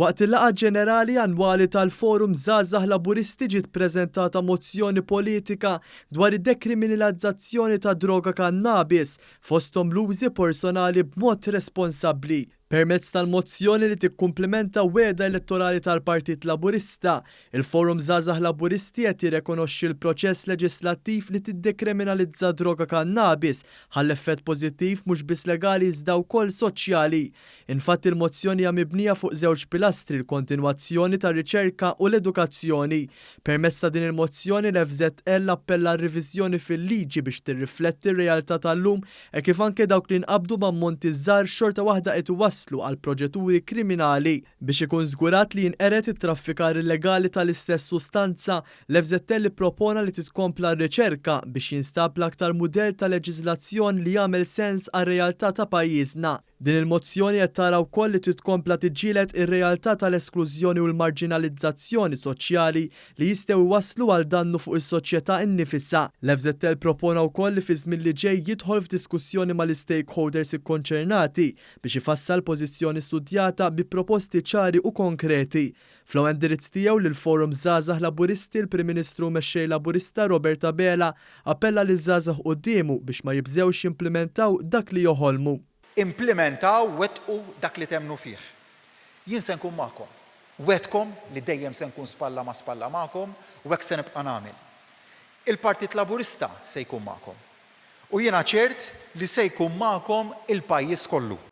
Waqt il-laqgħa ġenerali annwali tal-Forum Żgħażagħ Laburisti ġiet ppreżentata mozzjoni politika dwar id-dekriminalizzazzjoni ta' droga kannabis fosthom l-użi personali b'mod responsabbli. Permezz tal-mozzjoni li tikkumplementa wegħda elettorali tal-Partit Laburista, il-Forum Żgħażagħ Laburisti qed jirrikonoxxi l-proċess leġislattiv li tiddekriminalizza droga kannabis ħall effett pożittiv mhux biss legali iżda wkoll soċjali. Infatti il-mozzjoni hija mibnija fuq żewġ pilastri l-kontinwazzjoni tar-riċerka u l-edukazzjoni. Permezz ta' din il-mozzjoni l-FZL appella r-riviżjoni fil-liġi biex tirrifletti r-realtà tal-lum e kif anke dawk li nqabdu b'ammonti żgħar xorta waħda qed iwasslu għal proġetturi kriminali biex ikun żgurat li jinqeret it-traffikar illegali tal-istess sustanza. L-FZL propona li titkompla r-riċerka biex jinstab l-aktar mudell ta' leġiżlazzjoni li jagħmel sens għar-realtà ta' pajjiżna. Din il-mozzjoni qed tara wkoll li titkompla tiġġieled ir-realtà tal-esklużjoni u l-marginalizzazzjoni soċjali li jistgħu jwasslu għal dannu fuq is-soċjetà innifisha. L-FZL propona wkoll li fi żmien li ġej jidħol f'diskussjoni mal-stakeholders ikkonċernati biex ifassal pożizzjoni studjata bi proposti ċari u konkreti. Fl-ewwel indirizz tiegħu lill-Forum Żgħażagħ Laburisti l-Prim Ministru mexxej Laburista Robert Abela appella liż-żgħażagħ qudiemu biex ma jibżgħux jimplementaw dak li joħolmu. Implementaw, wettqu dak li temnu fih. Jien se nkun magħkom. Wettkom li dejjem se nkun spalla ma' spalla magħkom u hekk se nibqa' nagħmel. Il-Partit Laburista se jkun magħkom. U jiena ċert li se jkun magħkom il-pajjiż kollu.